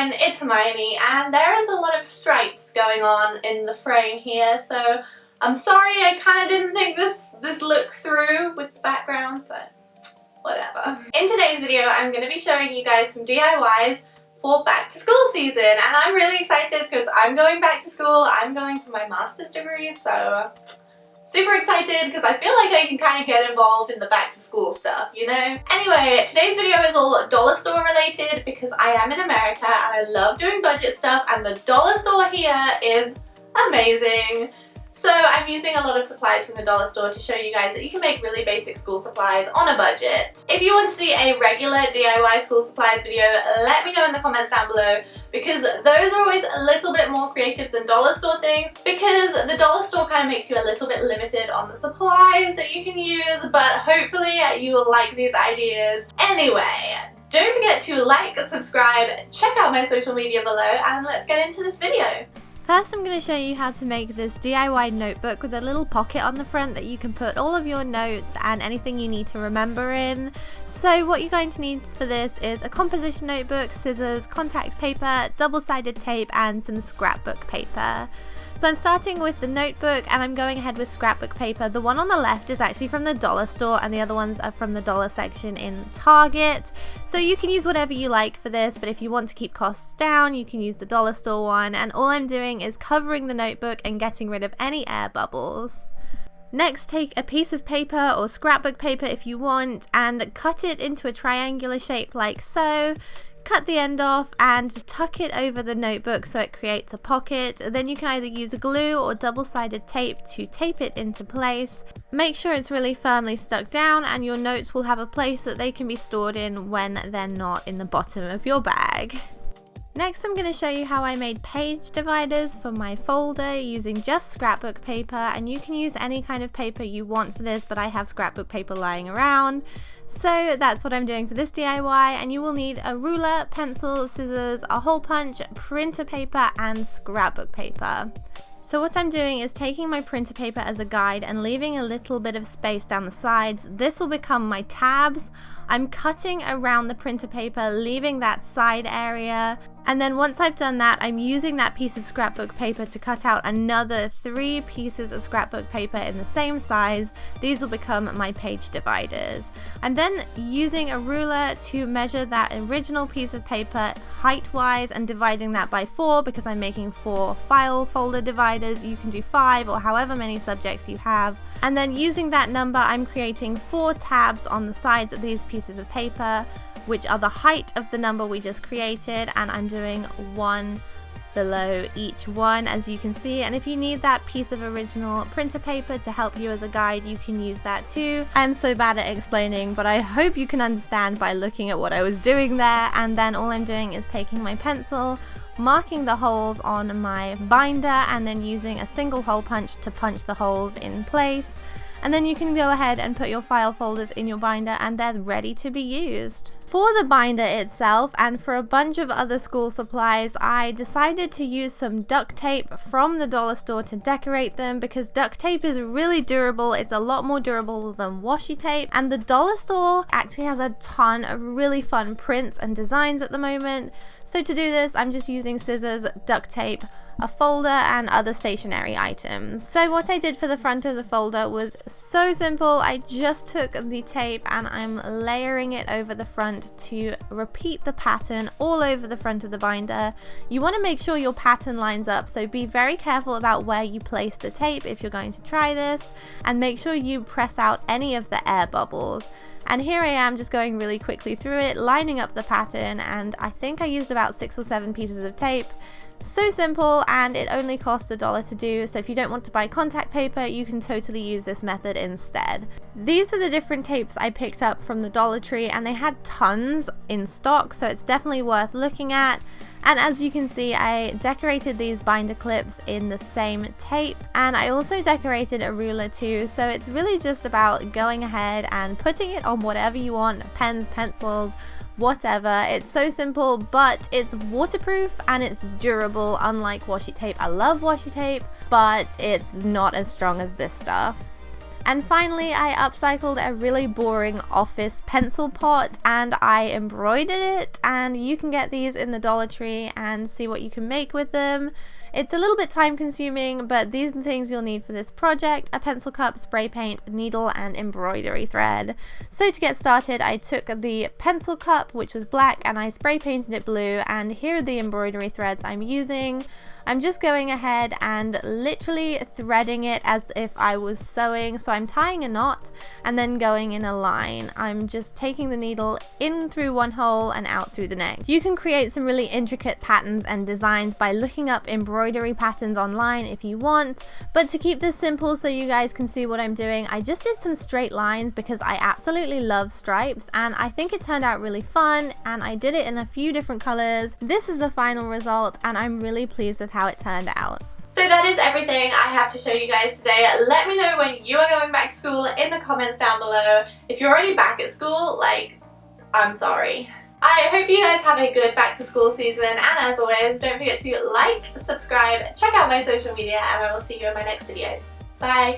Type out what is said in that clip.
again, it's Hermione, and there is a lot of stripes going on in the frame here, so I'm sorry I kind of didn't think this look through with the background, but whatever. In today's video, I'm going to be showing you guys some DIYs for back to school season, and I'm really excited because I'm going back to school. I'm going for my master's degree, so super excited because I feel like I can kind of get involved in the back to school stuff, you know? Anyway, today's video is all dollar store related because I am in America and I love doing budget stuff, and the dollar store here is amazing. So I'm using a lot of supplies from the dollar store to show you guys that you can make really basic school supplies on a budget. If you want to see a regular DIY school supplies video, let me know in the comments down below, because those are always a little bit more creative than dollar store things, because the dollar store kind of makes you a little bit limited on the supplies that you can use, but hopefully you will like these ideas. Anyway, don't forget to like, subscribe, check out my social media below, and let's get into this video. First, I'm going to show you how to make this DIY notebook with a little pocket on the front that you can put all of your notes and anything you need to remember in. So what you're going to need for this is a composition notebook, scissors, contact paper, double-sided tape, and some scrapbook paper. So I'm starting with the notebook, and I'm going ahead with scrapbook paper. The one on the left is actually from the dollar store, and the other ones are from the dollar section in Target. So you can use whatever you like for this, but if you want to keep costs down, you can use the dollar store one. And all I'm doing is covering the notebook and getting rid of any air bubbles. Next, take a piece of paper or scrapbook paper if you want, and cut it into a triangular shape like so. Cut the end off and tuck it over the notebook so it creates a pocket. Then you can either use glue or double-sided tape to tape it into place. Make sure it's really firmly stuck down, and your notes will have a place that they can be stored in when they're not in the bottom of your bag. Next, I'm going to show you how I made page dividers for my folder using just scrapbook paper, and you can use any kind of paper you want for this, but I have scrapbook paper lying around. So that's what I'm doing for this DIY, and you will need a ruler, pencil, scissors, a hole punch, printer paper, and scrapbook paper. So what I'm doing is taking my printer paper as a guide and leaving a little bit of space down the sides. This will become my tabs. I'm cutting around the printer paper, leaving that side area. And then once I've done that, I'm using that piece of scrapbook paper to cut out another 3 pieces of scrapbook paper in the same size. These will become my page dividers. I'm then using a ruler to measure that original piece of paper height-wise and dividing that by 4 because I'm making 4 file folder dividers. You can do 5 or however many subjects you have. And then using that number, I'm creating 4 tabs on the sides of these pieces of paper, which are the height of the number we just created, and I'm doing 1 below each one, as you can see. And if you need that piece of original printer paper to help you as a guide, you can use that too. I'm so bad at explaining, but I hope you can understand by looking at what I was doing there. And then all I'm doing is taking my pencil, marking the holes on my binder, and then using a single hole punch to punch the holes in place. And then you can go ahead and put your file folders in your binder, and they're ready to be used. For the binder itself and for a bunch of other school supplies, I decided to use some duct tape from the dollar store to decorate them, because duct tape is really durable. It's a lot more durable than washi tape, and the dollar store actually has a ton of really fun prints and designs at the moment. So to do this, I'm just using scissors, duct tape, a folder, and other stationery items. So what I did for the front of the folder was so simple. I just took the tape and I'm layering it over the front to repeat the pattern all over the front of the binder. You want to make sure your pattern lines up, so be very careful about where you place the tape if you're going to try this, and make sure you press out any of the air bubbles. And here I am just going really quickly through it, lining up the pattern, and I think I used about 6 or 7 pieces of tape. So simple, and it only costs $1 to do, so if you don't want to buy contact paper, you can totally use this method instead. These are the different tapes I picked up from the Dollar Tree, and they had tons in stock, so it's definitely worth looking at. And as you can see, I decorated these binder clips in the same tape, and I also decorated a ruler too, so it's really just about going ahead and putting it on whatever you want, pens, pencils, whatever. It's so simple, but it's waterproof and it's durable, unlike washi tape. I love washi tape, but it's not as strong as this stuff. And finally, I upcycled a really boring office pencil pot and I embroidered it, and you can get these in the Dollar Tree and see what you can make with them. It's a little bit time consuming, but these are the things you'll need for this project: a pencil cup, spray paint, needle, and embroidery thread. So to get started, I took the pencil cup, which was black, and I spray painted it blue, and here are the embroidery threads I'm using. I'm just going ahead and literally threading it as if I was sewing. So I'm tying a knot and then going in a line. I'm just taking the needle in through one hole and out through the next. You can create some really intricate patterns and designs by looking up embroidery patterns online if you want, but to keep this simple so you guys can see what I'm doing, I just did some straight lines because I absolutely love stripes and I think it turned out really fun, and I did it in a few different colors. This is the final result and I'm really pleased with how it turned out. So that is everything I have to show you guys today. Let me know when you are going back to school in the comments down below. If you're already back at school, like, I'm sorry. I hope you guys have a good back to school season, and as always, don't forget to like, subscribe, check out my social media, and I will see you in my next video. Bye!